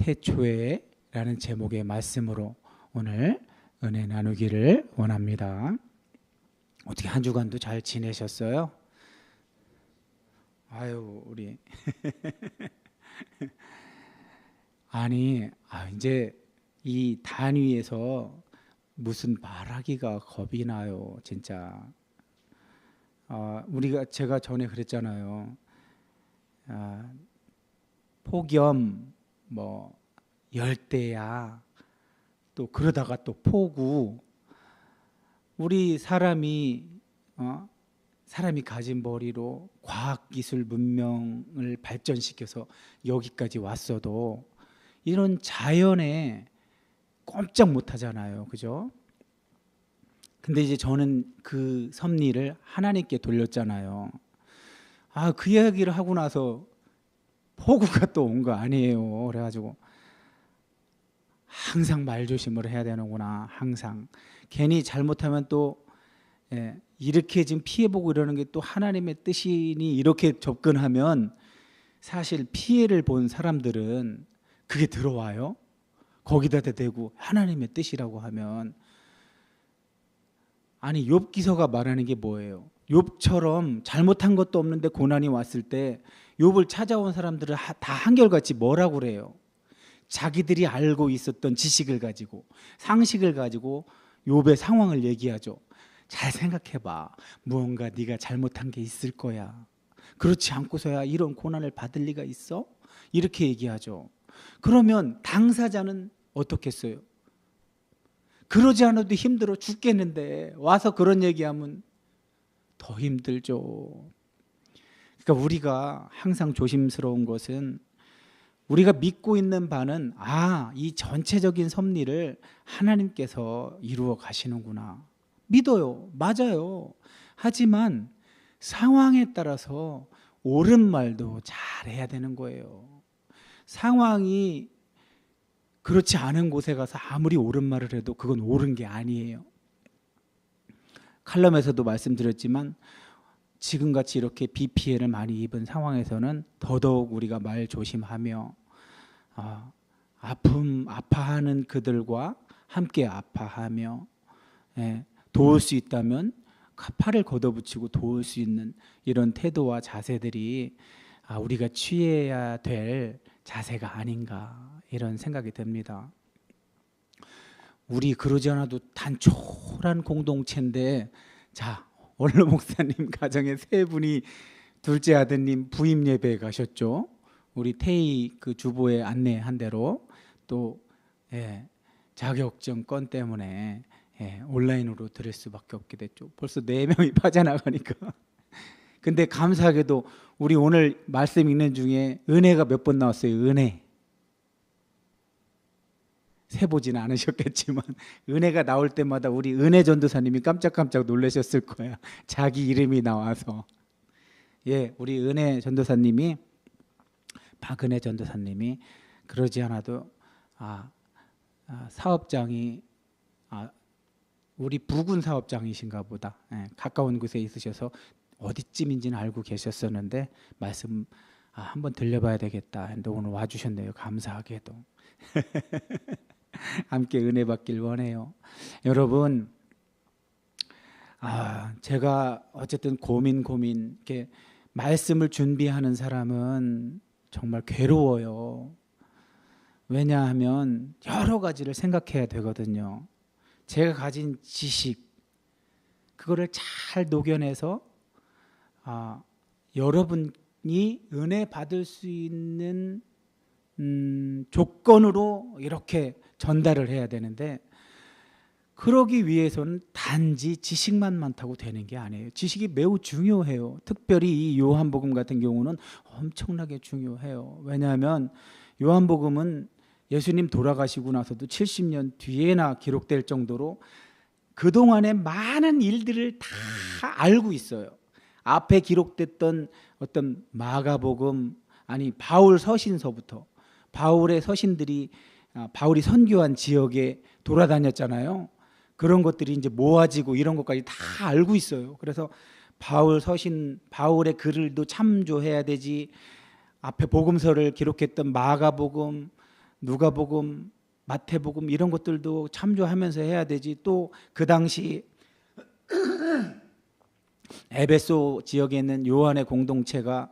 태초에라는 제목의 말씀으로 오늘 은혜 나누기를 원합니다. 어떻게 한 주간도 잘 지내셨어요? 아유, 우리 아니, 이제 이 단위에서 무슨 말하기가 겁이 나요, 진짜. 제가 전에 그랬잖아요. 폭염, 열대야, 또 그러다가 또 폭우. 우리 사람이 가진 머리로 과학기술 문명을 발전시켜서 여기까지 왔어도 이런 자연에 꼼짝 못하잖아요, 그죠? 근데 이제 저는 그 섭리를 하나님께 돌렸잖아요. 그 이야기를 하고 나서 폭우가 또 온 거 아니에요. 그래가지고 항상 말조심을 해야 되는구나. 항상 괜히 잘못하면 또 이렇게 지금 피해보고 이러는 게 또 하나님의 뜻이니 이렇게 접근하면 사실 피해를 본 사람들은 그게 들어와요. 거기다 대고 하나님의 뜻이라고 하면, 아니 욥 기서가 말하는 게 뭐예요? 욥처럼 잘못한 것도 없는데 고난이 왔을 때 욥을 찾아온 사람들은 다 한결같이 뭐라고 그래요? 자기들이 알고 있었던 지식을 가지고 상식을 가지고 욥의 상황을 얘기하죠. 잘 생각해봐. 무언가 네가 잘못한 게 있을 거야. 그렇지 않고서야 이런 고난을 받을 리가 있어? 이렇게 얘기하죠. 그러면 당사자는 어떻겠어요? 그러지 않아도 힘들어 죽겠는데 와서 그런 얘기하면 더 힘들죠. 그러니까 우리가 항상 조심스러운 것은, 우리가 믿고 있는 바는 이 전체적인 섭리를 하나님께서 이루어 가시는구나. 믿어요. 맞아요. 하지만 상황에 따라서 옳은 말도 잘해야 되는 거예요. 상황이 그렇지 않은 곳에 가서 아무리 옳은 말을 해도 그건 옳은 게 아니에요. 칼럼에서도 말씀드렸지만 지금같이 이렇게 비 피해를 많이 입은 상황에서는 더더욱 우리가 말 조심하며 아파하는 그들과 함께 아파하며 도울 수 있다면 팔을 걷어붙이고 도울 수 있는 이런 태도와 자세들이 우리가 취해야 될 자세가 아닌가, 이런 생각이 듭니다. 우리 그러지 않아도 단촐한 공동체인데, 원로 목사님 가정에 세 분이 둘째 아드님 부임 예배에 가셨죠. 우리 태희 그 주보에 안내한 대로 또 자격증 건 때문에 온라인으로 들을 수밖에 없게 됐죠. 벌써 4명이 빠져나가니까. 근데 감사하게도 우리 오늘 말씀 읽는 중에 은혜가 몇 번 나왔어요. 은혜. 세보지는 않으셨겠지만 은혜가 나올 때마다 우리 은혜 전도사님이 깜짝깜짝 놀라셨을 거야. 자기 이름이 나와서. 우리 은혜 전도사님이, 박은혜 전도사님이 그러지 않아도 사업장이 우리 부군 사업장이신가 보다. 가까운 곳에 있으셔서 어디쯤인지는 알고 계셨었는데 말씀 한번 들려봐야 되겠다 했는데 오늘 와주셨네요. 감사하게도. 함께 은혜 받길 원해요. 여러분, 제가 어쨌든 고민 이렇게 말씀을 준비하는 사람은 정말 괴로워요. 왜냐하면 여러 가지를 생각해야 되거든요. 제가 가진 지식, 그거를 잘 녹여내서 여러분이 은혜 받을 수 있는 조건으로 이렇게 전달을 해야 되는데, 그러기 위해서는 단지 지식만 많다고 되는 게 아니에요. 지식이 매우 중요해요. 특별히 이 요한복음 같은 경우는 엄청나게 중요해요. 왜냐하면 요한복음은 예수님 돌아가시고 나서도 70년 뒤에나 기록될 정도로 그동안의 많은 일들을 다 알고 있어요. 앞에 기록됐던 어떤 마가복음, 바울 서신서부터, 바울의 서신들이 바울이 선교한 지역에 돌아다녔잖아요. 그런 것들이 이제 모아지고 이런 것까지 다 알고 있어요. 그래서 바울 서신, 바울의 글을도 참조해야 되지, 앞에 복음서를 기록했던 마가복음, 누가복음, 마태복음 이런 것들도 참조하면서 해야 되지. 또 그 당시 에베소 지역에 있는 요한의 공동체가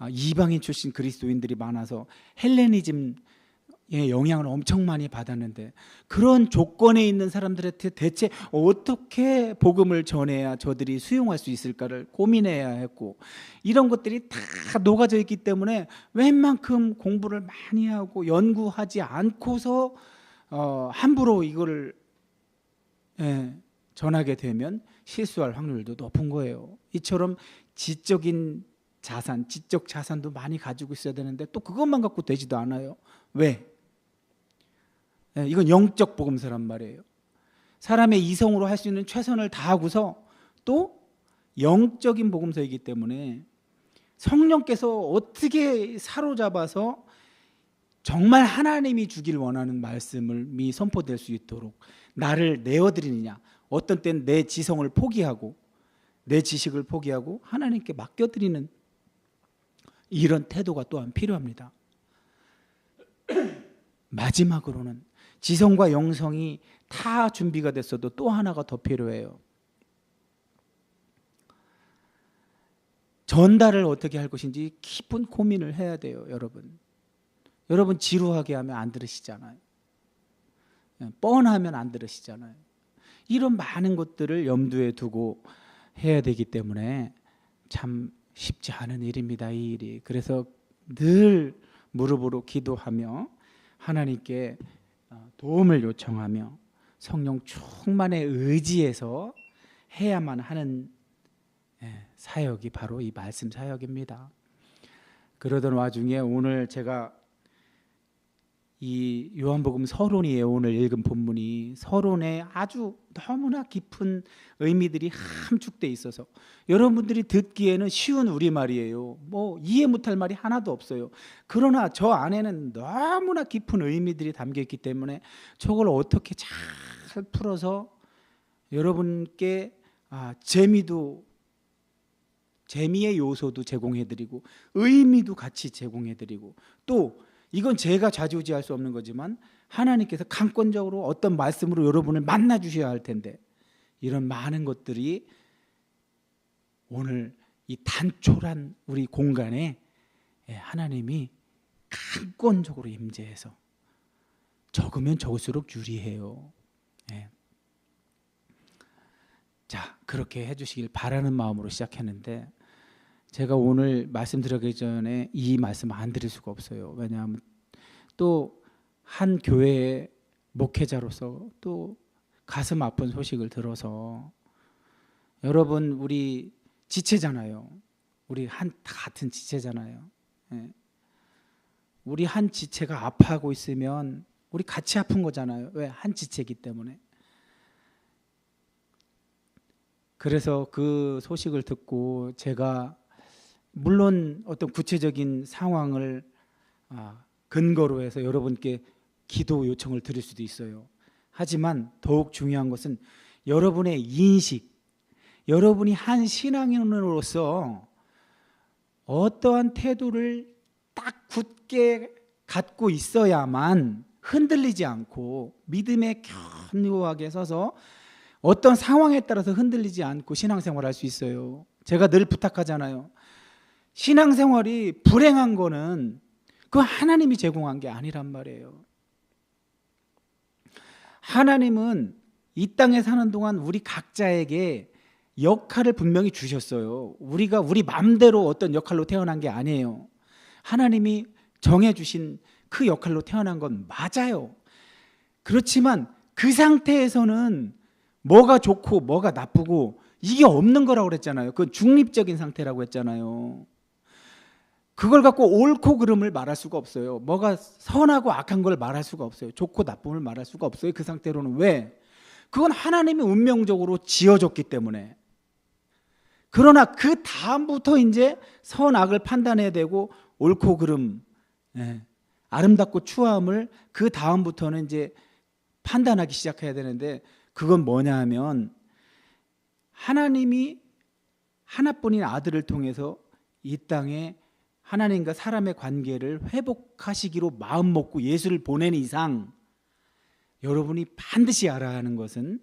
이방인 출신 그리스도인들이 많아서 헬레니즘의 영향을 엄청 많이 받았는데, 그런 조건에 있는 사람들한테 대체 어떻게 복음을 전해야 저들이 수용할 수 있을까를 고민해야 했고, 이런 것들이 다 녹아져 있기 때문에 웬만큼 공부를 많이 하고 연구하지 않고서 함부로 이거를 전하게 되면 실수할 확률도 높은 거예요. 이처럼 지적인 자산, 지적 자산도 많이 가지고 있어야 되는데 또 그것만 갖고 되지도 않아요. 왜? 이건 영적 복음서란 말이에요. 사람의 이성으로 할 수 있는 최선을 다하고서 또 영적인 복음서이기 때문에 성령께서 어떻게 사로잡아서 정말 하나님이 주길 원하는 말씀을 선포될 수 있도록 나를 내어드리느냐. 어떤 때는 내 지성을 포기하고 내 지식을 포기하고 하나님께 맡겨드리는 이런 태도가 또한 필요합니다. 마지막으로는 지성과 영성이 다 준비가 됐어도 또 하나가 더 필요해요. 전달을 어떻게 할 것인지 깊은 고민을 해야 돼요. 여러분 지루하게 하면 안 들으시잖아요. 뻔하면 안 들으시잖아요. 이런 많은 것들을 염두에 두고 해야 되기 때문에 참 쉽지 않은 일입니다. 이 일이. 그래서 늘 무릎으로 기도하며 하나님께 도움을 요청하며 성령 충만에 의지해서 해야만 하는 사역이 바로 이 말씀 사역입니다. 그러던 와중에 오늘 제가 이 요한복음 서론이에요. 오늘 읽은 본문이 서론에 아주 너무나 깊은 의미들이 함축돼 있어서 여러분들이 듣기에는 쉬운 우리말이에요. 뭐 이해 못할 말이 하나도 없어요. 그러나 저 안에는 너무나 깊은 의미들이 담겨 있기 때문에 저걸 어떻게 잘 풀어서 여러분께 재미의 요소도 제공해드리고 의미도 같이 제공해드리고, 또 이건 제가 좌지우지할 수 없는 거지만 하나님께서 강권적으로 어떤 말씀으로 여러분을 만나 주셔야 할 텐데, 이런 많은 것들이 오늘 이 단촐한 우리 공간에 하나님이 강권적으로 임재해서 적으면 적을수록 유리해요. 자, 그렇게 해주시길 바라는 마음으로 시작했는데, 제가 오늘 말씀드리기 전에 이 말씀 안 드릴 수가 없어요. 왜냐하면 또 한 교회의 목회자로서 또 가슴 아픈 소식을 들어서, 여러분 우리 지체잖아요. 우리 같은 지체잖아요. 우리 한 지체가 아파하고 있으면 우리 같이 아픈 거잖아요. 왜? 한 지체이기 때문에. 그래서 그 소식을 듣고 제가 물론 어떤 구체적인 상황을 근거로 해서 여러분께 기도 요청을 드릴 수도 있어요. 하지만 더욱 중요한 것은 여러분의 인식, 여러분이 한 신앙인으로서 어떠한 태도를 딱 굳게 갖고 있어야만 흔들리지 않고 믿음에 견고하게 서서 어떤 상황에 따라서 흔들리지 않고 신앙생활을 할 수 있어요. 제가 늘 부탁하잖아요. 신앙생활이 불행한 거는 그 하나님이 제공한 게 아니란 말이에요. 하나님은 이 땅에 사는 동안 우리 각자에게 역할을 분명히 주셨어요. 우리가 우리 마음대로 어떤 역할로 태어난 게 아니에요. 하나님이 정해주신 그 역할로 태어난 건 맞아요. 그렇지만 그 상태에서는 뭐가 좋고 뭐가 나쁘고 이게 없는 거라고 그랬잖아요. 그건 중립적인 상태라고 했잖아요. 그걸 갖고 옳고 그름을 말할 수가 없어요. 뭐가 선하고 악한 걸 말할 수가 없어요. 좋고 나쁨을 말할 수가 없어요. 그 상태로는. 왜? 그건 하나님이 운명적으로 지어줬기 때문에. 그러나 그 다음부터 이제 선악을 판단해야 되고 옳고 그름, 아름답고 추함을 그 다음부터는 이제 판단하기 시작해야 되는데, 그건 뭐냐 하면 하나님이 하나뿐인 아들을 통해서 이 땅에 하나님과 사람의 관계를 회복하시기로 마음 먹고 예수를 보낸 이상 여러분이 반드시 알아야 하는 것은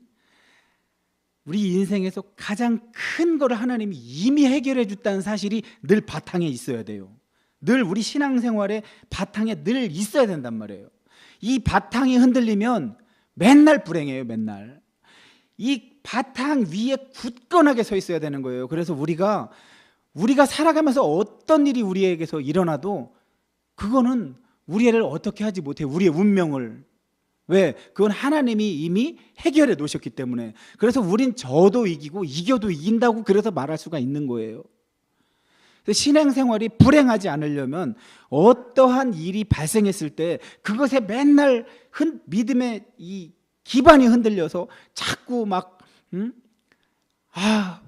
우리 인생에서 가장 큰 걸 하나님이 이미 해결해 줬다는 사실이 늘 바탕에 있어야 돼요. 늘 우리 신앙생활의 바탕에 늘 있어야 된단 말이에요. 이 바탕이 흔들리면 맨날 불행해요. 맨날 이 바탕 위에 굳건하게 서 있어야 되는 거예요. 그래서 우리가 살아가면서 어떤 일이 우리에게서 일어나도 그거는 우리를 어떻게 하지 못해요. 우리의 운명을. 왜? 그건 하나님이 이미 해결해 놓으셨기 때문에. 그래서 우린 져도 이기고 이겨도 이긴다고 그래서 말할 수가 있는 거예요. 신앙생활이 불행하지 않으려면 어떠한 일이 발생했을 때 그것에 맨날 믿음의 이 기반이 흔들려서 자꾸 막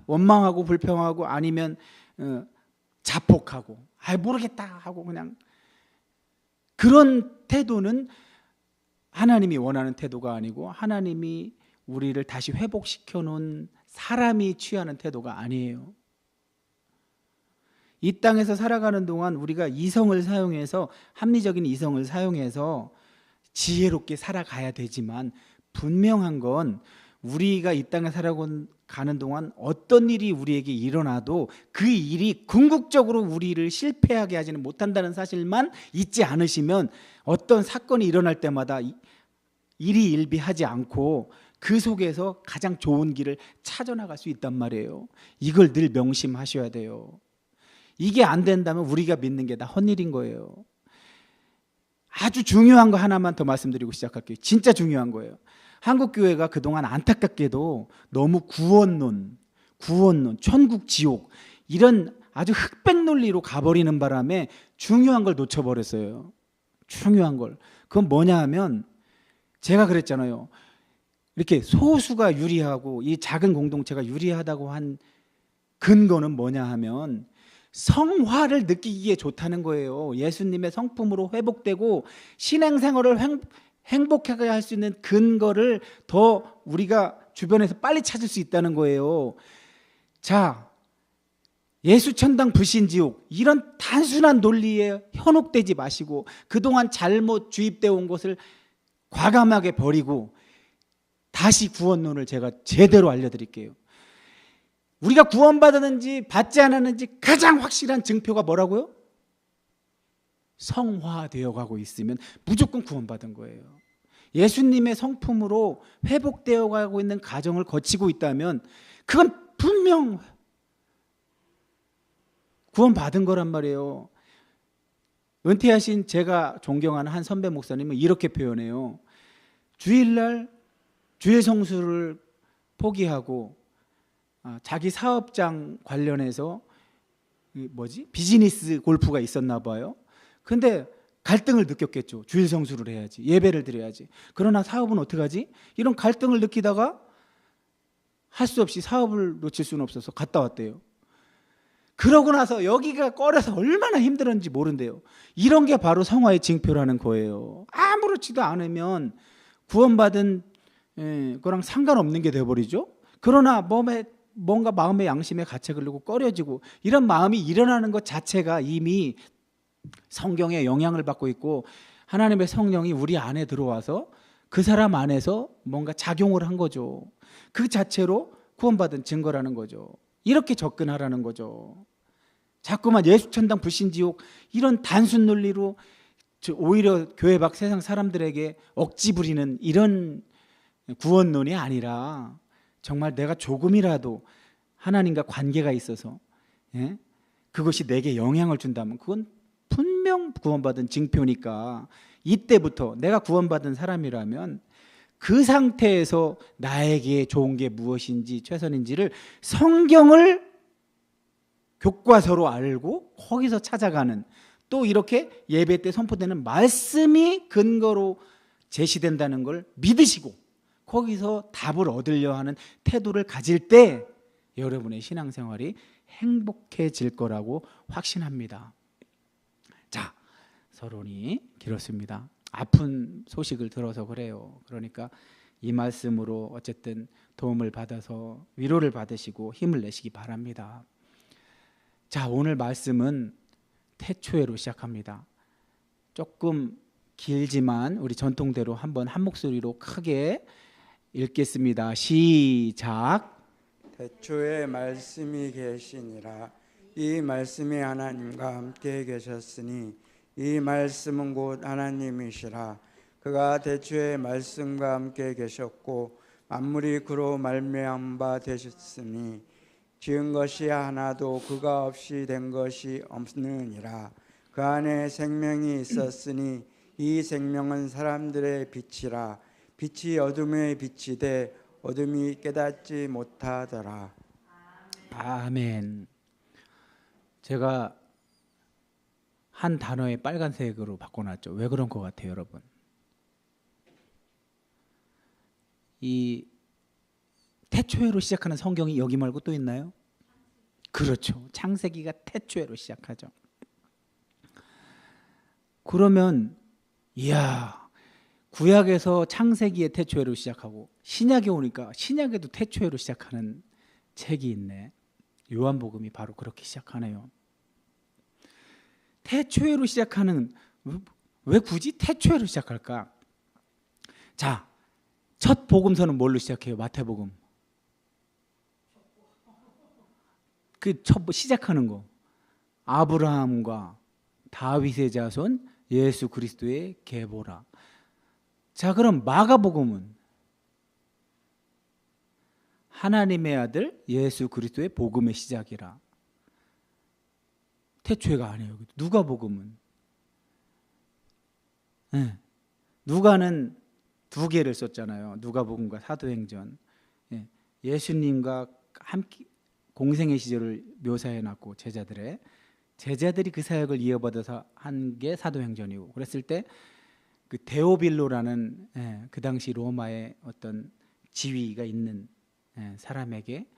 원망하고 불평하고 아니면 자폭하고 모르겠다 하고 그냥 그런 태도는 하나님이 원하는 태도가 아니고 하나님이 우리를 다시 회복시켜 놓은 사람이 취하는 태도가 아니에요. 이 땅에서 살아가는 동안 우리가 이성을 사용해서 합리적인 이성을 사용해서 지혜롭게 살아가야 되지만 분명한 건 우리가 이 땅에 살아가는 동안 어떤 일이 우리에게 일어나도 그 일이 궁극적으로 우리를 실패하게 하지는 못한다는 사실만 잊지 않으시면 어떤 사건이 일어날 때마다 일희일비하지 않고 그 속에서 가장 좋은 길을 찾아나갈 수 있단 말이에요. 이걸 늘 명심하셔야 돼요. 이게 안 된다면 우리가 믿는 게 다 헛일인 거예요. 아주 중요한 거 하나만 더 말씀드리고 시작할게요. 진짜 중요한 거예요. 한국교회가 그동안 안타깝게도 너무 구원론, 천국, 지옥 이런 아주 흑백 논리로 가버리는 바람에 중요한 걸 놓쳐버렸어요. 중요한 걸. 그건 뭐냐 하면 제가 그랬잖아요. 이렇게 소수가 유리하고 이 작은 공동체가 유리하다고 한 근거는 뭐냐 하면 성화를 느끼기에 좋다는 거예요. 예수님의 성품으로 회복되고 신앙생활을 행복하게 할 수 있는 근거를 더 우리가 주변에서 빨리 찾을 수 있다는 거예요. 자, 예수 천당 불신 지옥 이런 단순한 논리에 현혹되지 마시고 그동안 잘못 주입되어 온 것을 과감하게 버리고 다시 구원론을 제가 제대로 알려드릴게요. 우리가 구원받았는지 받지 않았는지 가장 확실한 증표가 뭐라고요? 성화되어 가고 있으면 무조건 구원받은 거예요. 예수님의 성품으로 회복되어 가고 있는 과정을 거치고 있다면 그건 분명 구원받은 거란 말이에요. 은퇴하신 제가 존경하는 한 선배 목사님은 이렇게 표현해요. 주일날 주일 성수를 포기하고 자기 사업장 관련해서 비즈니스 골프가 있었나 봐요. 근데 갈등을 느꼈겠죠. 주일 성수를 해야지, 예배를 드려야지. 그러나 사업은 어떡하지? 이런 갈등을 느끼다가 할 수 없이 사업을 놓칠 수는 없어서 갔다 왔대요. 그러고 나서 여기가 꺼려서 얼마나 힘들었는지 모른대요. 이런 게 바로 성화의 징표라는 거예요. 아무렇지도 않으면 구원받은 거랑 상관없는 게 돼버리죠. 그러나 뭔가 마음의 양심에 가책을 두고 꺼려지고 이런 마음이 일어나는 것 자체가 이미 성경의 영향을 받고 있고 하나님의 성령이 우리 안에 들어와서 그 사람 안에서 뭔가 작용을 한 거죠. 그 자체로 구원받은 증거라는 거죠. 이렇게 접근하라는 거죠. 자꾸만 예수 천당 불신 지옥 이런 단순 논리로 오히려 교회 밖 세상 사람들에게 억지 부리는 이런 구원론이 아니라 정말 내가 조금이라도 하나님과 관계가 있어서 그것이 내게 영향을 준다면 그건 분명 구원받은 징표니까 이때부터 내가 구원받은 사람이라면 그 상태에서 나에게 좋은 게 무엇인지 최선인지를 성경을 교과서로 알고 거기서 찾아가는 또 이렇게 예배 때 선포되는 말씀이 근거로 제시된다는 걸 믿으시고 거기서 답을 얻으려 하는 태도를 가질 때 여러분의 신앙생활이 행복해질 거라고 확신합니다. 자, 서론이 길었습니다. 아픈 소식을 들어서 그래요. 그러니까 이 말씀으로 어쨌든 도움을 받아서 위로를 받으시고 힘을 내시기 바랍니다. 자, 오늘 말씀은 태초에로 시작합니다. 조금 길지만 우리 전통대로 한번 한 목소리로 크게 읽겠습니다. 시작. 태초에 말씀이 계시니라. 이 말씀이 하나님과 함께 계셨으니 이 말씀은 곧 하나님이시라. 그가 태초에 말씀과 함께 계셨고 만물이 그로 말미암은 바 되셨으니 지은 것이 하나도 그가 없이 된 것이 없느니라. 그 안에 생명이 있었으니 이 생명은 사람들의 빛이라. 빛이 어둠에 비치되 어둠이 깨닫지 못하더라. 아멘. 제가 한 단어에 빨간색으로 바꿔놨죠. 왜 그런 것 같아요, 여러분? 이 태초에로 시작하는 성경이 여기 말고 또 있나요? 그렇죠. 창세기가 태초에로 시작하죠. 그러면 이야, 구약에서 창세기의 태초에로 시작하고 신약에 오니까 신약에도 태초에로 시작하는 책이 있네. 요한복음이 바로 그렇게 시작하네요. 태초에로 시작하는, 왜 굳이 태초에로 시작할까? 자, 첫 복음서는 뭘로 시작해요? 마태복음. 그 첫 시작하는 거, 아브라함과 다윗의 자손 예수 그리스도의 계보라. 자, 그럼 마가복음은 하나님의 아들 예수 그리스도의 복음의 시작이라. 태초가 아니에요. 누가복음은 누가는 두 개를 썼잖아요. 누가복음과 사도행전. 예수님과 함께 공생의 시절을 묘사해놨고 제자들이 그 사역을 이어받아서 한 게 사도행전이고, 그랬을 때 그 데오빌로라는 그 당시 로마의 어떤 지위가 있는 사람에게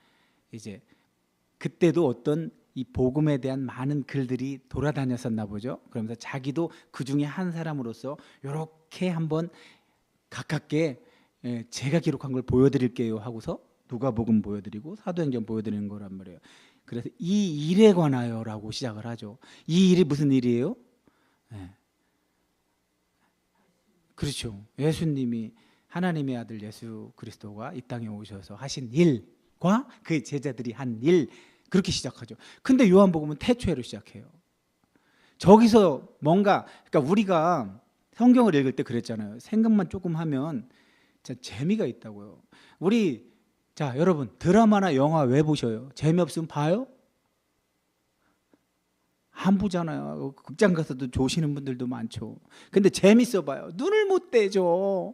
이제 그때도 어떤 이 복음에 대한 많은 글들이 돌아다녔었나 보죠. 그러면서 자기도 그 중에 한 사람으로서 이렇게 한번 가깝게 제가 기록한 걸 보여드릴게요 하고서 누가복음 보여드리고 사도행전 보여드리는 거란 말이에요. 그래서 이 일에 관하여라고 시작을 하죠. 이 일이 무슨 일이에요? 그렇죠. 예수님이 하나님의 아들 예수 그리스도가 이 땅에 오셔서 하신 일과 그 제자들이 한 일, 그렇게 시작하죠. 근데 요한복음은 태초에로 시작해요. 저기서 뭔가, 그러니까 우리가 성경을 읽을 때 그랬잖아요. 생각만 조금 하면 진짜 재미가 있다고요. 우리, 자, 여러분 드라마나 영화 왜 보셔요? 재미없으면 봐요? 안 보잖아요. 극장 가서도 조시는 분들도 많죠. 근데 재밌어 봐요. 눈을 못 떼죠.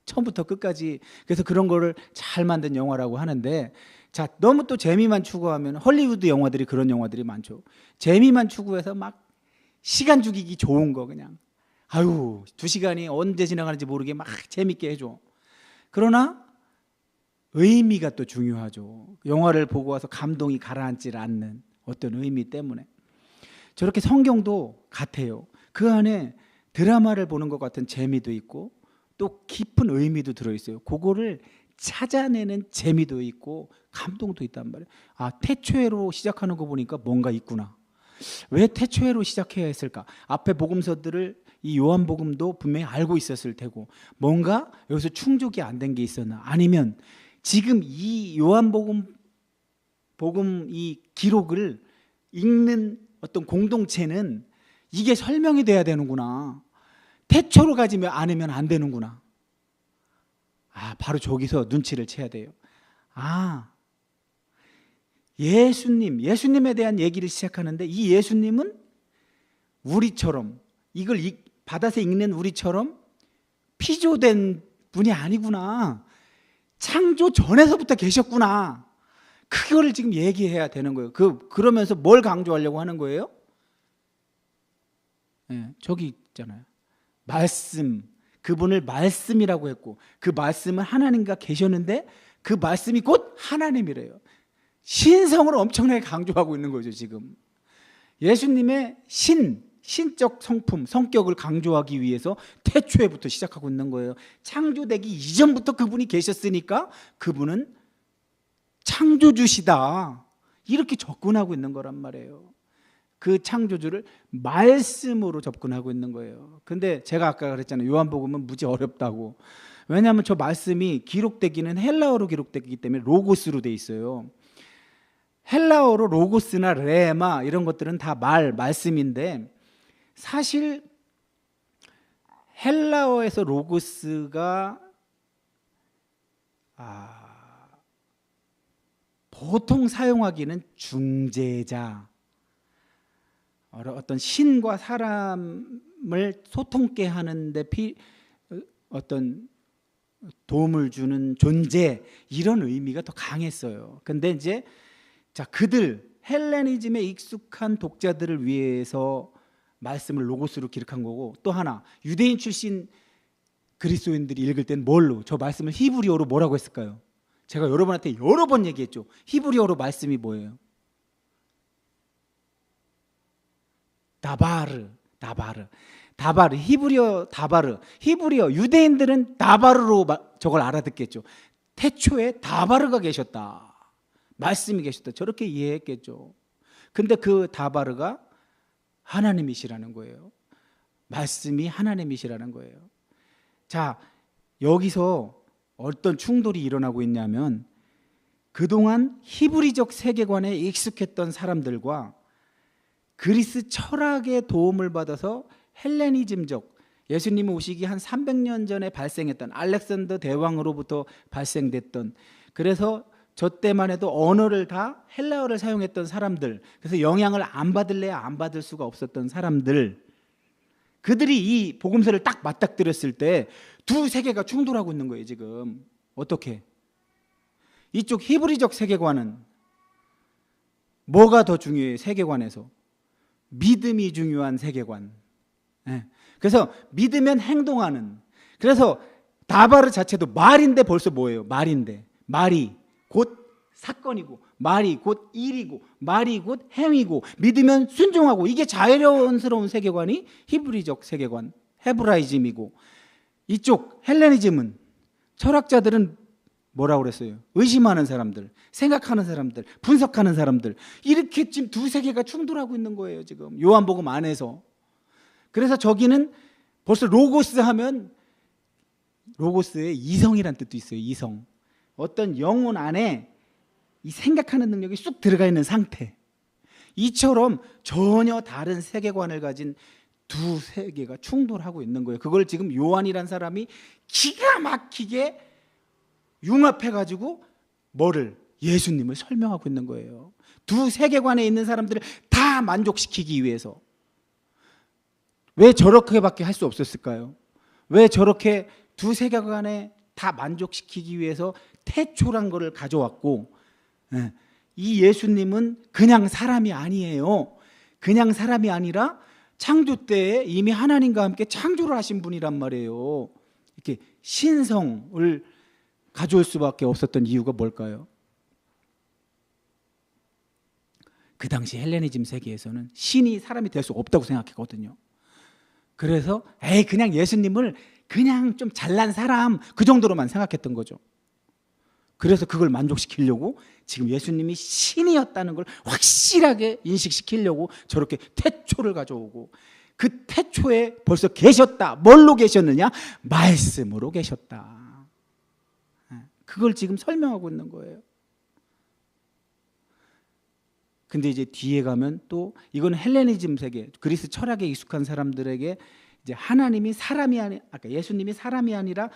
처음부터 끝까지. 그래서 그런 거를 잘 만든 영화라고 하는데, 자, 너무 또 재미만 추구하면 헐리우드 영화들이 그런 영화들이 많죠. 재미만 추구해서 막 시간 죽이기 좋은 거 그냥. 아유, 2시간이 언제 지나가는지 모르게 막 재밌게 해줘. 그러나 의미가 또 중요하죠. 영화를 보고 와서 감동이 가라앉지 않는 어떤 의미 때문에. 저렇게 성경도 같아요. 그 안에 드라마를 보는 것 같은 재미도 있고 또 깊은 의미도 들어있어요. 그거를 찾아내는 재미도 있고 감동도 있단 말이에요. 아, 태초에로 시작하는 거 보니까 뭔가 있구나. 왜 태초에로 시작해야 했을까? 앞에 복음서들을 이 요한복음도 분명히 알고 있었을 테고 뭔가 여기서 충족이 안 된 게 있었나? 아니면 지금 이 요한복음 이 기록을 읽는 어떤 공동체는 이게 설명이 돼야 되는구나. 태초로 가지 않으면 안 되는구나. 아, 바로 저기서 눈치를 채야 돼요. 아, 예수님에 대한 얘기를 시작하는데 이 예수님은 우리처럼 이걸 받아서 읽는 우리처럼 피조된 분이 아니구나. 창조 전에서부터 계셨구나. 그거를 지금 얘기해야 되는 거예요. 그러면서 뭘 강조하려고 하는 거예요? 저기 있잖아요. 말씀. 그분을 말씀이라고 했고 그 말씀은 하나님과 계셨는데 그 말씀이 곧 하나님이래요. 신성을 엄청나게 강조하고 있는 거죠. 지금 예수님의 신적 성품, 성격을 강조하기 위해서 태초에부터 시작하고 있는 거예요. 창조되기 이전부터 그분이 계셨으니까 그분은 창조주시다, 이렇게 접근하고 있는 거란 말이에요. 그 창조주를 말씀으로 접근하고 있는 거예요. 근데 제가 아까 그랬잖아요. 요한복음은 무지 어렵다고. 왜냐하면 저 말씀이 기록되기는 헬라어로 기록되기 때문에 로고스로 돼 있어요. 헬라어로 로고스나 레마 이런 것들은 다 말씀인데 사실 헬라어에서 로고스가 보통 사용하기는 중재자, 어떤 신과 사람을 소통케 하는데 어떤 도움을 주는 존재, 이런 의미가 더 강했어요. 근데 이제 그들 헬레니즘에 익숙한 독자들을 위해서 말씀을 로고스로 기록한 거고, 또 하나 유대인 출신 그리스도인들이 읽을 때는 뭘로? 저 말씀을 히브리어로 뭐라고 했을까요? 제가 여러분한테 여러 번 얘기했죠. 히브리어로 말씀이 뭐예요? 다바르, 히브리어 다바르. 히브리어 유대인들은 다바르로 저걸 알아듣겠죠. 태초에 다바르가 계셨다, 말씀이 계셨다, 저렇게 이해했겠죠. 근데 그 다바르가 하나님이시라는 거예요. 말씀이 하나님이시라는 거예요. 자, 여기서 어떤 충돌이 일어나고 있냐면, 그동안 히브리적 세계관에 익숙했던 사람들과 그리스 철학의 도움을 받아서 헬레니즘적, 예수님 오시기 한 300년 전에 발생했던, 알렉산더 대왕으로부터 발생됐던, 그래서 저 때만 해도 언어를 다 헬라어를 사용했던 사람들, 그래서 영향을 안 받을래야 안 받을 수가 없었던 사람들, 그들이 이 복음서를 딱 맞닥뜨렸을 때 두 세계가 충돌하고 있는 거예요. 지금 어떻게? 이쪽 히브리적 세계관은 뭐가 더 중요해요? 세계관에서 믿음이 중요한 세계관. 그래서 믿으면 행동하는. 그래서 다바르 자체도 말인데 벌써 뭐예요? 말인데, 말이 곧 사건이고, 말이 곧 일이고, 말이 곧 행위고, 믿으면 순종하고, 이게 자연스러운 세계관이 히브리적 세계관, 헤브라이즘이고, 이쪽 헬레니즘은 철학자들은 뭐라고 그랬어요? 의심하는 사람들, 생각하는 사람들, 분석하는 사람들, 이렇게 지금 두 세계가 충돌하고 있는 거예요. 지금 요한복음 안에서. 그래서 저기는 벌써 로고스 하면 로고스의 이성이란 뜻도 있어요. 이성. 어떤 영혼 안에 이 생각하는 능력이 쑥 들어가 있는 상태. 이처럼 전혀 다른 세계관을 가진 두 세계가 충돌하고 있는 거예요. 그걸 지금 요한이란 사람이 기가 막히게 융합해가지고 뭐를? 예수님을 설명하고 있는 거예요. 두 세계관에 있는 사람들을 다 만족시키기 위해서. 왜 저렇게밖에 할 수 없었을까요? 왜 저렇게 두 세계관에 다 만족시키기 위해서 태초란 거를 가져왔고, 이 예수님은 그냥 사람이 아니에요. 그냥 사람이 아니라 창조 때에 이미 하나님과 함께 창조를 하신 분이란 말이에요. 이렇게 신성을 가져올 수밖에 없었던 이유가 뭘까요? 그 당시 헬레니즘 세계에서는 신이 사람이 될 수 없다고 생각했거든요. 그래서 그냥 예수님을 그냥 좀 잘난 사람, 그 정도로만 생각했던 거죠. 그래서 그걸 만족시키려고 지금 예수님이 신이었다는 걸 확실하게 인식시키려고 저렇게 태초를 가져오고, 그 태초에 벌써 계셨다. 뭘로 계셨느냐? 말씀으로 계셨다. 그걸 지금 설명하고 있는 거예요. 근데 이제 뒤에 가면 또 이건 헬레니즘 세계, 그리스 철학에 익숙한 사람들에게 이제 하나님이 사람이 아까 예수님이 사람이 아니라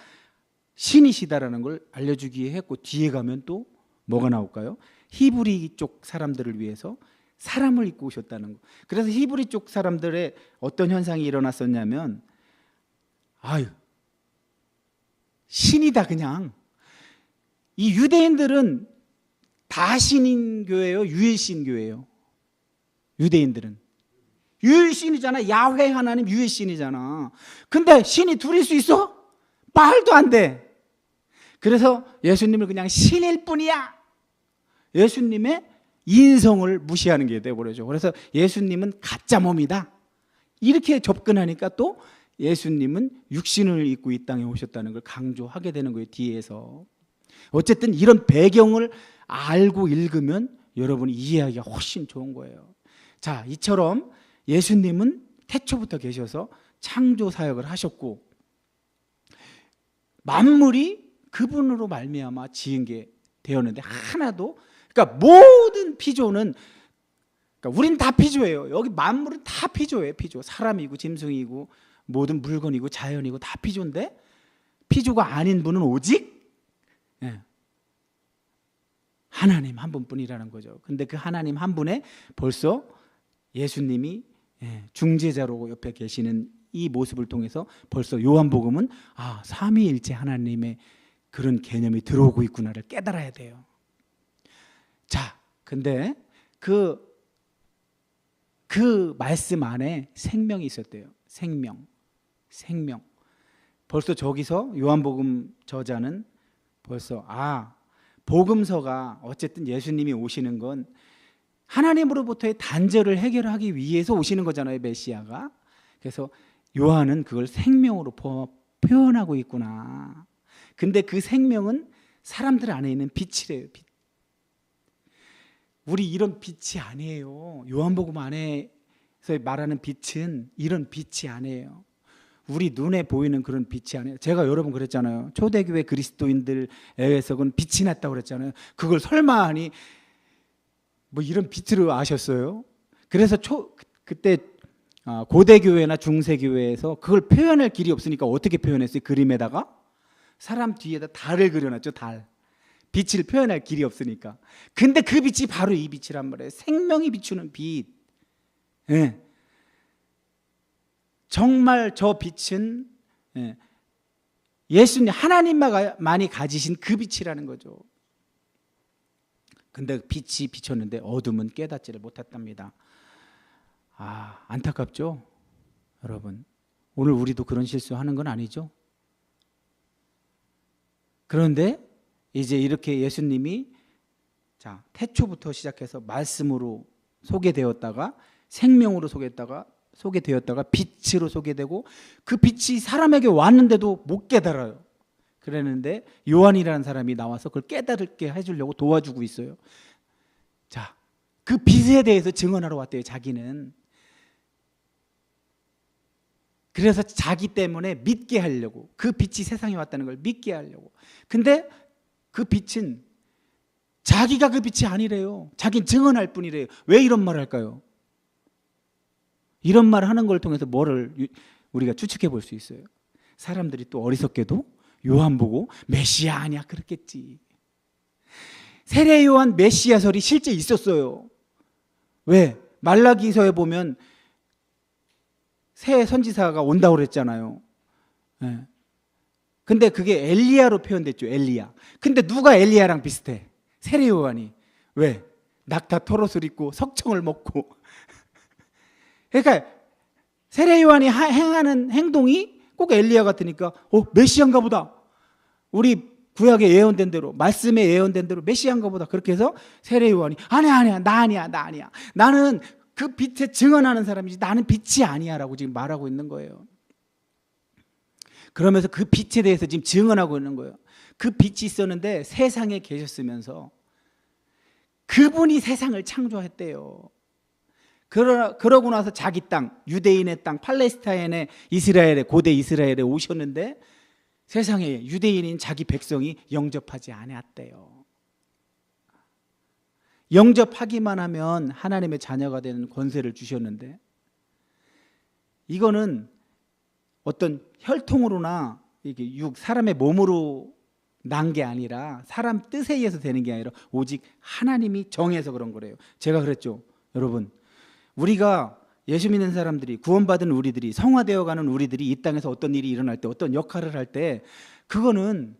신이시다라는 걸 알려주기에 했고, 뒤에 가면 또 뭐가 나올까요? 히브리 쪽 사람들을 위해서 사람을 입고 오셨다는 거. 그래서 히브리 쪽 사람들의 어떤 현상이 일어났었냐면, 신이다 그냥. 이 유대인들은 다 신인교예요, 유일신교예요? 유대인들은 유일신이잖아. 야훼 하나님 유일신이잖아. 근데 신이 둘일 수 있어? 말도 안 돼. 그래서 예수님을 그냥 신일 뿐이야. 예수님의 인성을 무시하는 게 돼버려죠. 그래서 예수님은 가짜 몸이다. 이렇게 접근하니까 또 예수님은 육신을 입고 이 땅에 오셨다는 걸 강조하게 되는 거예요. 뒤에서. 어쨌든 이런 배경을 알고 읽으면 여러분이 이해하기가 훨씬 좋은 거예요. 자, 이처럼 예수님은 태초부터 계셔서 창조 사역을 하셨고 만물이 그분으로 말미암아 지은 게 되었는데 하나도, 그러니까 모든 피조는, 그러니까 우린 다 피조예요. 여기 만물은 다 피조예요. 피조. 사람이고 짐승이고 모든 물건이고 자연이고 다 피조인데 피조가 아닌 분은 오직 하나님 한 분뿐이라는 거죠. 근데 그 하나님 한 분에 벌써 예수님이 중재자로 옆에 계시는 이 모습을 통해서 벌써 요한복음은 삼위일체 하나님의 그런 개념이 들어오고 있구나를 깨달아야 돼요. 자, 근데 그 말씀 안에 생명이 있었대요. 생명. 벌써 저기서 요한복음 저자는 벌써 복음서가 어쨌든 예수님이 오시는 건 하나님으로부터의 단절을 해결하기 위해서 오시는 거잖아요, 메시아가. 그래서 요한은 그걸 생명으로 표현하고 있구나. 근데 그 생명은 사람들 안에 있는 빛이래요. 빛. 우리 이런 빛이 아니에요. 요한복음 안에서 말하는 빛은 이런 빛이 아니에요. 우리 눈에 보이는 그런 빛이 아니에요. 제가 여러 번 그랬잖아요. 초대교회 그리스도인들에게서는 빛이 났다고 그랬잖아요. 그걸 설마 하니 뭐 이런 빛으로 아셨어요? 그래서 그때 고대교회나 중세교회에서 그걸 표현할 길이 없으니까 어떻게 표현했어요? 그림에다가 사람 뒤에다 달을 그려놨죠. 달. 빛을 표현할 길이 없으니까. 근데 그 빛이 바로 이 빛이란 말이에요. 생명이 비추는 빛. 정말 저 빛은 예수님 하나님만이 가지신 그 빛이라는 거죠. 근데 빛이 비쳤는데 어둠은 깨닫지를 못했답니다. 안타깝죠? 여러분, 오늘 우리도 그런 실수하는 건 아니죠? 그런데 이제 이렇게 예수님이 태초부터 시작해서 말씀으로 소개되었다가 생명으로 소개되었다가 빛으로 소개되고 그 빛이 사람에게 왔는데도 못 깨달아요. 그랬는데 요한이라는 사람이 나와서 그걸 깨달게 해주려고 도와주고 있어요. 자, 그 빛에 대해서 증언하러 왔대요. 자기는. 그래서 자기 때문에 믿게 하려고, 그 빛이 세상에 왔다는 걸 믿게 하려고. 근데 그 빛은 자기가 그 빛이 아니래요. 자기는 증언할 뿐이래요. 왜 이런 말을 할까요? 이런 말을 하는 걸 통해서 뭐를 우리가 추측해 볼 수 있어요? 사람들이 또 어리석게도 요한 보고 메시아 아니야 그랬겠지. 세례 요한 메시아설이 실제 있었어요. 왜? 말라기서에 보면 새 선지자가 온다고 그랬잖아요. 근데 그게 엘리야로 표현됐죠. 엘리야. 근데 누가 엘리야랑 비슷해? 세례 요한이. 왜? 낙타 털옷을 입고 석청을 먹고. 그러니까 세례 요한이 행하는 행동이 꼭 엘리야 같으니까 메시아인가 보다. 우리 구약에 예언된 대로, 말씀에 예언된 대로 메시아인가 보다. 그렇게 해서 세례 요한이 아니야 나 아니야. 나는 그 빛에 증언하는 사람이지 나는 빛이 아니야 라고 지금 말하고 있는 거예요. 그러면서 그 빛에 대해서 지금 증언하고 있는 거예요. 그 빛이 있었는데 세상에 계셨으면서 그분이 세상을 창조했대요. 그러고 나서 자기 땅, 유대인의 땅, 팔레스타인의 이스라엘에, 고대 이스라엘에 오셨는데 세상에 유대인인 자기 백성이 영접하지 않았대요. 영접하기만 하면 하나님의 자녀가 되는 권세를 주셨는데 이거는 어떤 혈통으로나 이게 사람의 몸으로 난 게 아니라 사람 뜻에 의해서 되는 게 아니라 오직 하나님이 정해서 그런 거래요. 제가 그랬죠. 여러분, 우리가 예수 믿는 사람들이, 구원받은 우리들이, 성화되어가는 우리들이 이 땅에서 어떤 일이 일어날 때, 어떤 역할을 할 때 그거는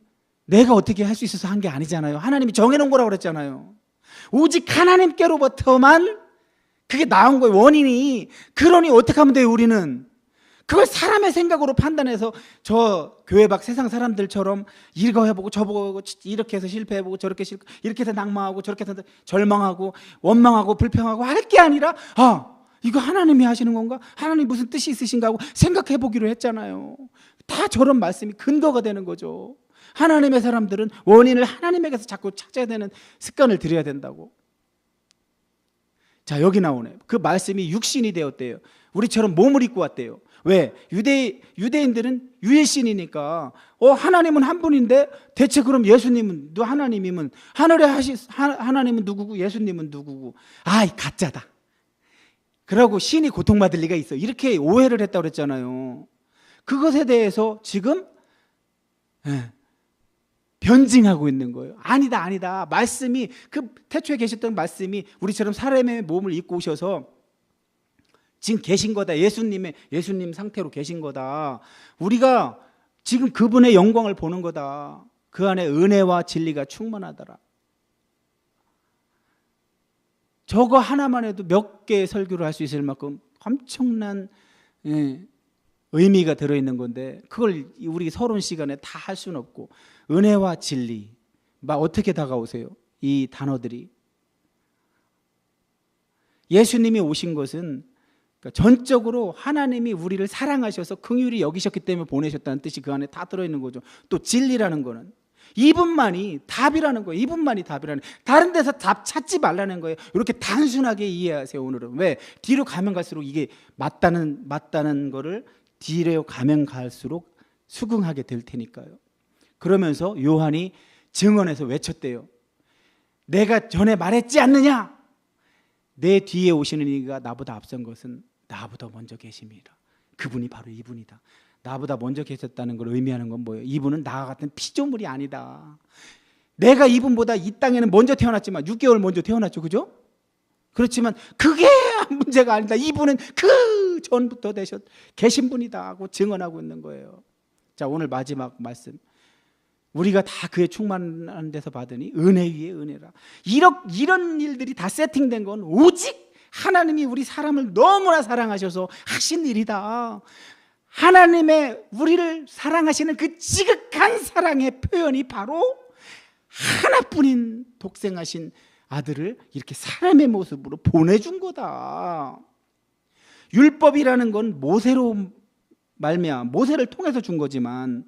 내가 어떻게 할 수 있어서 한 게 아니잖아요. 하나님이 정해놓은 거라고 그랬잖아요. 오직 하나님께로부터만 그게 나온 거예요. 원인이. 그러니 어떻게 하면 돼요? 우리는 그걸 사람의 생각으로 판단해서 저 교회 밖 세상 사람들처럼 이거 해보고 저보고 이렇게 해서 실패해보고 저렇게 이렇게 해서 낭망하고 저렇게 해서 절망하고 원망하고 불평하고 할 게 아니라 이거 하나님이 하시는 건가? 하나님 무슨 뜻이 있으신가 하고 생각해보기로 했잖아요. 다 저런 말씀이 근거가 되는 거죠. 하나님의 사람들은 원인을 하나님에게서 자꾸 찾아야 되는 습관을 들여야 된다고. 자, 여기 나오네. 그 말씀이 육신이 되었대요. 우리처럼 몸을 입고 왔대요. 왜? 유대인들은 유일신이니까 하나님은 한 분인데 대체 그럼 예수님은 하나님이면 하나님은 누구고 예수님은 누구고? 아이 가짜다. 그러고 신이 고통받을 리가 있어. 이렇게 오해를 했다고 그랬잖아요. 그것에 대해서 지금 변증하고 있는 거예요. 아니다. 말씀이 그 태초에 계셨던 말씀이 우리처럼 사람의 몸을 입고 오셔서 지금 계신 거다. 예수님 상태로 계신 거다. 우리가 지금 그분의 영광을 보는 거다. 그 안에 은혜와 진리가 충만하더라. 저거 하나만 해도 몇 개의 설교를 할 수 있을 만큼 엄청난 의미가 들어있는 건데 그걸 우리 서론 시간에 다 할 수는 없고 은혜와 진리 막 어떻게 다가오세요? 이 단어들이 예수님이 오신 것은 전적으로 하나님이 우리를 사랑하셔서 긍휼히 여기셨기 때문에 보내셨다는 뜻이 그 안에 다 들어있는 거죠. 또 진리라는 거는 이분만이 답이라는 거예요. 이분만이 답이라는 거예요. 다른 데서 답 찾지 말라는 거예요. 이렇게 단순하게 이해하세요. 오늘은 왜? 뒤로 가면 갈수록 이게 맞다는 거를 뒤로 가면 갈수록 수긍하게 될 테니까요. 그러면서 요한이 증언해서 외쳤대요. 내가 전에 말했지 않느냐? 내 뒤에 오시는 이가 나보다 앞선 것은 나보다 먼저 계심이라. 그분이 바로 이분이다. 나보다 먼저 계셨다는 걸 의미하는 건 뭐예요? 이분은 나와 같은 피조물이 아니다. 내가 이분보다 이 땅에는 먼저 태어났지만 6개월 먼저 태어났죠. 그죠? 그렇지만 그게 문제가 아니다. 이분은 그 전부터 계신 분이다 하고 증언하고 있는 거예요. 자, 오늘 마지막 말씀. 우리가 다 그의 충만한 데서 받으니 은혜 위에 은혜라. 이런 일들이 다 세팅된 건 오직 하나님이 우리 사람을 너무나 사랑하셔서 하신 일이다. 하나님의 우리를 사랑하시는 그 지극한 사랑의 표현이 바로 하나뿐인 독생하신 아들을 이렇게 사람의 모습으로 보내준 거다. 율법이라는 건 모세로 말미암아 모세를 통해서 준 거지만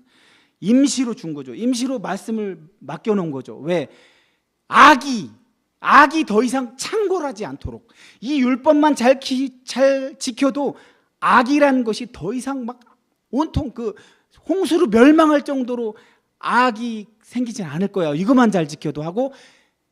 임시로 준 거죠. 임시로 말씀을 맡겨놓은 거죠. 왜? 악이 더 이상 창궐하지 않도록 이 율법만 잘 지켜도 악이라는 것이 더 이상 막 온통 그 홍수로 멸망할 정도로 악이 생기진 않을 거야. 이것만 잘 지켜도 하고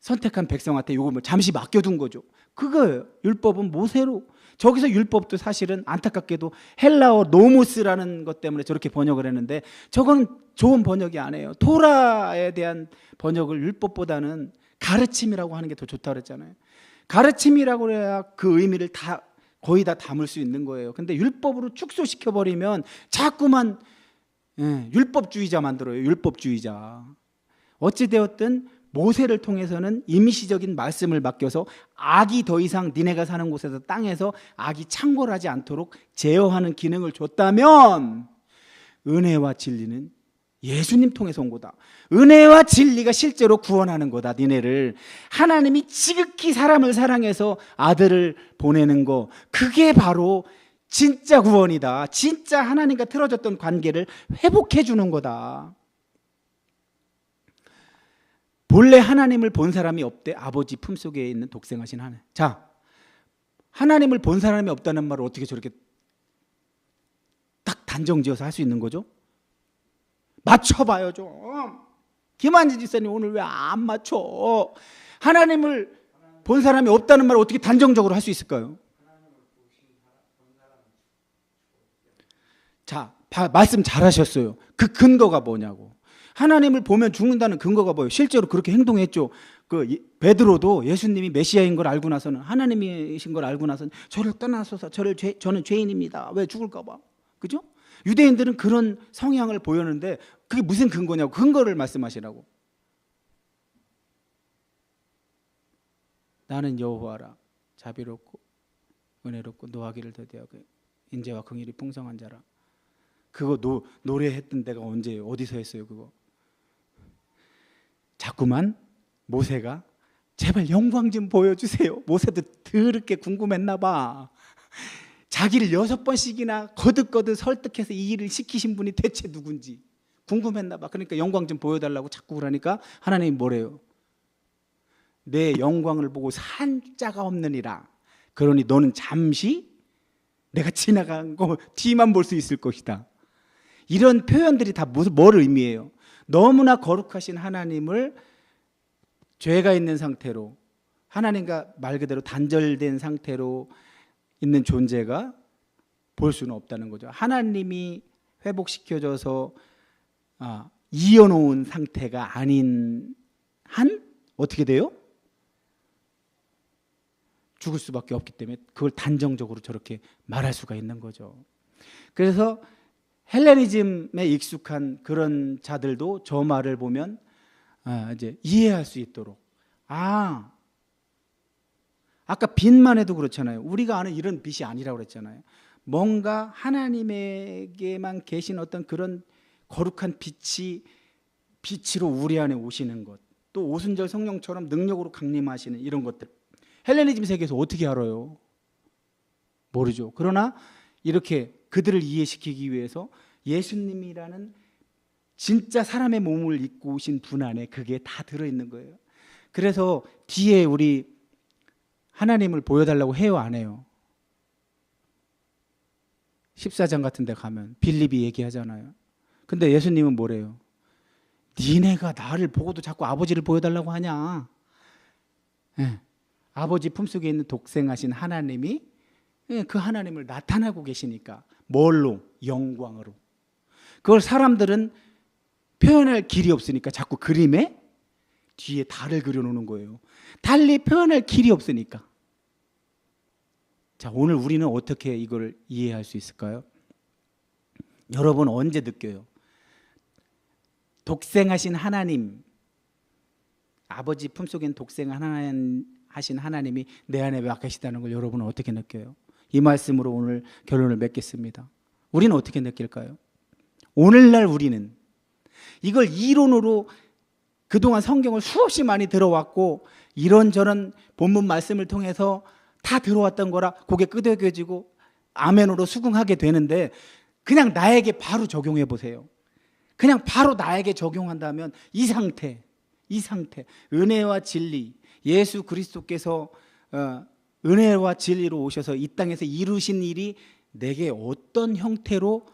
선택한 백성한테 이걸 잠시 맡겨둔 거죠. 그거예요. 율법은 모세로. 저기서 율법도 사실은 안타깝게도 헬라어 노모스라는 것 때문에 저렇게 번역을 했는데 저건 좋은 번역이 아니에요. 토라에 대한 번역을 율법보다는 가르침이라고 하는 게 더 좋다고 그랬잖아요. 가르침이라고 해야 그 의미를 거의 다 담을 수 있는 거예요. 근데 율법으로 축소시켜버리면 자꾸만 율법주의자 만들어요. 율법주의자. 어찌되었든 모세를 통해서는 임시적인 말씀을 맡겨서 악이 더 이상 니네가 사는 곳에서 땅에서 악이 창궐하지 않도록 제어하는 기능을 줬다면 은혜와 진리는 예수님 통해서 온 거다. 은혜와 진리가 실제로 구원하는 거다. 니네를 하나님이 지극히 사람을 사랑해서 아들을 보내는 거, 그게 바로 진짜 구원이다. 진짜 하나님과 틀어졌던 관계를 회복해 주는 거다. 본래 하나님을 본 사람이 없대. 아버지 품속에 있는 독생하신 하나님. 자, 하나님을 본 사람이 없다는 말을 어떻게 저렇게 딱 단정지어서 할 수 있는 거죠? 맞춰봐요 좀. 김한지 집사님 오늘 왜 안 맞춰? 하나님을 본 사람이 없다는 말을 어떻게 단정적으로 할 수 있을까요? 자, 말씀 잘하셨어요. 그 근거가 뭐냐고. 하나님을 보면 죽는다는 근거가 뭐예요? 실제로 그렇게 행동했죠. 그 베드로도 예수님이 메시아인 걸 알고 나서는, 하나님이신 걸 알고 나서는 저를 떠나소서, 저는 죄인입니다. 왜 죽을까 봐. 그죠? 유대인들은 그런 성향을 보였는데 그게 무슨 근거냐고. 근거를 말씀하시라고. 나는 여호와라, 자비롭고 은혜롭고 노하기를 더디하고 인재와 긍휼이 풍성한 자라. 그거 노래했던 데가 언제예요? 어디서 했어요 그거? 자꾸만 모세가 제발 영광 좀 보여주세요. 모세도 더럽게 궁금했나 봐. 자기를 6번씩이나 거듭거듭 설득해서 이 일을 시키신 분이 대체 누군지 궁금했나 봐. 그러니까 영광 좀 보여달라고 자꾸 그러니까 하나님이 뭐래요? 내 영광을 보고 산 자가 없느니라. 그러니 너는 잠시 내가 지나간 거 뒤만 볼 수 있을 것이다. 이런 표현들이 다 뭘 의미해요? 너무나 거룩하신 하나님을 죄가 있는 상태로, 하나님과 말 그대로 단절된 상태로 있는 존재가 볼 수는 없다는 거죠. 하나님이 회복시켜줘서 이어놓은 상태가 아닌 한 어떻게 돼요? 죽을 수밖에 없기 때문에 그걸 단정적으로 저렇게 말할 수가 있는 거죠. 그래서 헬레니즘에 익숙한 그런 자들도 저 말을 보면 이제 이해할 수 있도록, 아까 빛만 해도 그렇잖아요. 우리가 아는 이런 빛이 아니라고 그랬잖아요. 뭔가 하나님에게만 계신 어떤 그런 거룩한 빛으로 우리 안에 오시는 것, 또 오순절 성령처럼 능력으로 강림하시는 이런 것들, 헬레니즘 세계에서 어떻게 알아요? 모르죠. 그러나 이렇게 그들을 이해시키기 위해서 예수님이라는 진짜 사람의 몸을 입고 오신 분 안에 그게 다 들어있는 거예요. 그래서 뒤에 우리 하나님을 보여달라고 해요, 안 해요? 14장 같은 데 가면 빌립이 얘기하잖아요. 근데 예수님은 뭐래요? 니네가 나를 보고도 자꾸 아버지를 보여달라고 하냐? 네. 아버지 품속에 있는 독생하신 하나님이 그 하나님을 나타나고 계시니까 뭘로? 영광으로. 그걸 사람들은 표현할 길이 없으니까 자꾸 그림에 뒤에 달을 그려놓는 거예요. 달리 표현할 길이 없으니까. 자, 오늘 우리는 어떻게 이걸 이해할 수 있을까요? 여러분 언제 느껴요? 독생하신 하나님, 아버지 품속에 있는 독생하신 하나님이 내 안에 와 계시다는 걸 여러분은 어떻게 느껴요? 이 말씀으로 오늘 결론을 맺겠습니다. 우리는 어떻게 느낄까요? 오늘날 우리는 이걸 이론으로 그동안 성경을 수없이 많이 들어왔고 이런저런 본문 말씀을 통해서 다 들어왔던 거라 고개 끄덕여지고 아멘으로 수긍하게 되는데, 그냥 나에게 바로 적용해 보세요. 그냥 바로 나에게 적용한다면 이 상태, 은혜와 진리, 예수 그리스도께서 은혜와 진리로 오셔서 이 땅에서 이루신 일이 내게 어떤 형태로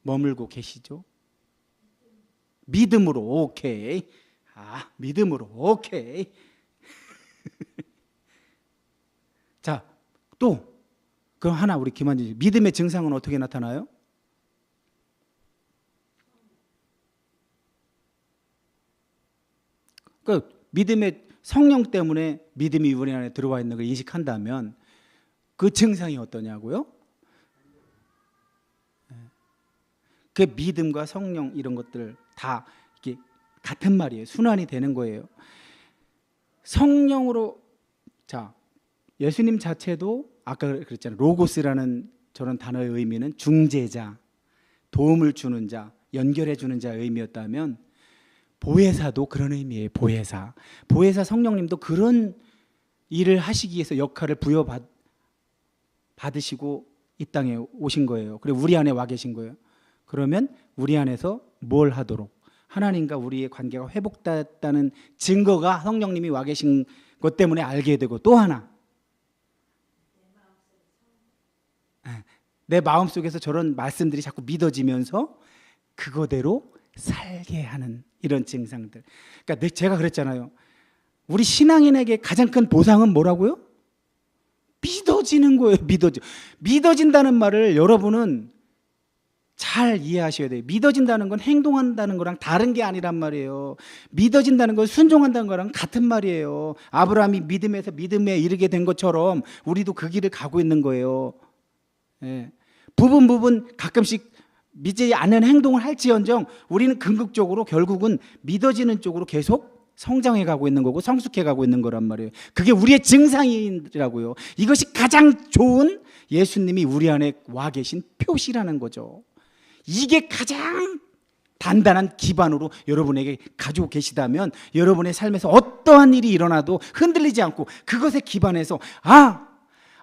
머물고 계시죠? 믿음으로. 오케이. 믿음으로. 오케이. 자, 또 그럼 하나 우리 김한진, 믿음의 증상은 어떻게 나타나요? 그 믿음의 성령 때문에 믿음이 우리 안에 들어와 있는 걸 인식한다면 그 증상이 어떠냐고요? 그 믿음과 성령 이런 것들 다 이게 같은 말이에요. 순환이 되는 거예요. 성령으로, 자, 예수님 자체도 아까 그랬잖아요. 로고스라는 저런 단어의 의미는 중재자, 도움을 주는 자, 연결해 주는 자의 의미였다면 보혜사도 그런 의미예요. 보혜사 성령님도 그런 일을 하시기 위해서 역할을 받으시고 이 땅에 오신 거예요. 그리고 우리 안에 와 계신 거예요. 그러면 우리 안에서 뭘 하도록? 하나님과 우리의 관계가 회복됐다는 증거가 성령님이 와 계신 것 때문에 알게 되고, 또 하나, 내 마음속에서 저런 말씀들이 자꾸 믿어지면서 그거대로 살게 하는 이런 증상들. 그러니까 제가 그랬잖아요. 우리 신앙인에게 가장 큰 보상은 뭐라고요? 믿어지는 거예요. 믿어진다는 말을 여러분은 잘 이해하셔야 돼요. 믿어진다는 건 행동한다는 거랑 다른 게 아니란 말이에요. 믿어진다는 건 순종한다는 거랑 같은 말이에요. 아브라함이 믿음에서 믿음에 이르게 된 것처럼 우리도 그 길을 가고 있는 거예요. 예. 부분 가끔씩 믿지 않는 행동을 할지언정 우리는 궁극적으로 결국은 믿어지는 쪽으로 계속 성장해 가고 있는 거고 성숙해 가고 있는 거란 말이에요. 그게 우리의 증상이라고요. 이것이 가장 좋은 예수님이 우리 안에 와 계신 표시라는 거죠. 이게 가장 단단한 기반으로 여러분에게 가지고 계시다면 여러분의 삶에서 어떠한 일이 일어나도 흔들리지 않고 그것에 기반해서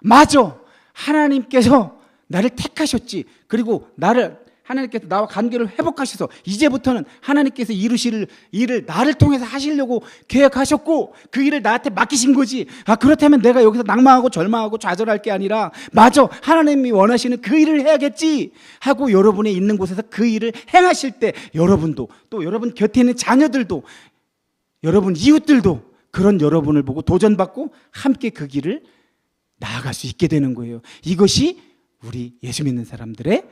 맞아, 하나님께서 나를 택하셨지, 그리고 나를 하나님께서 나와 관계를 회복하셔서 이제부터는 하나님께서 이루실 일을 나를 통해서 하시려고 계획하셨고 그 일을 나한테 맡기신 거지. 그렇다면 내가 여기서 낭망하고 절망하고 좌절할 게 아니라 맞아, 하나님이 원하시는 그 일을 해야겠지 하고 여러분이 있는 곳에서 그 일을 행하실 때 여러분도 또 여러분 곁에 있는 자녀들도 여러분 이웃들도 그런 여러분을 보고 도전받고 함께 그 길을 나아갈 수 있게 되는 거예요. 이것이 우리 예수 믿는 사람들의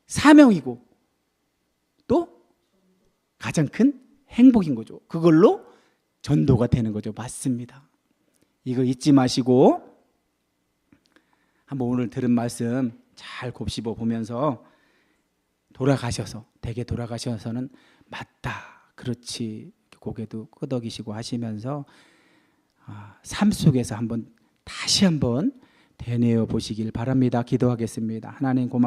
사명이고 또 가장 큰 행복인 거죠. 그걸로 전도가 되는 거죠. 맞습니다. 이거 잊지 마시고 한번 오늘 들은 말씀 잘 곱씹어 보면서 댁에 돌아가셔서는 맞다, 그렇지, 고개도 끄덕이시고 하시면서 삶 속에서 다시 한번 되뇌어 보시길 바랍니다. 기도하겠습니다. 하나님 고맙습니다.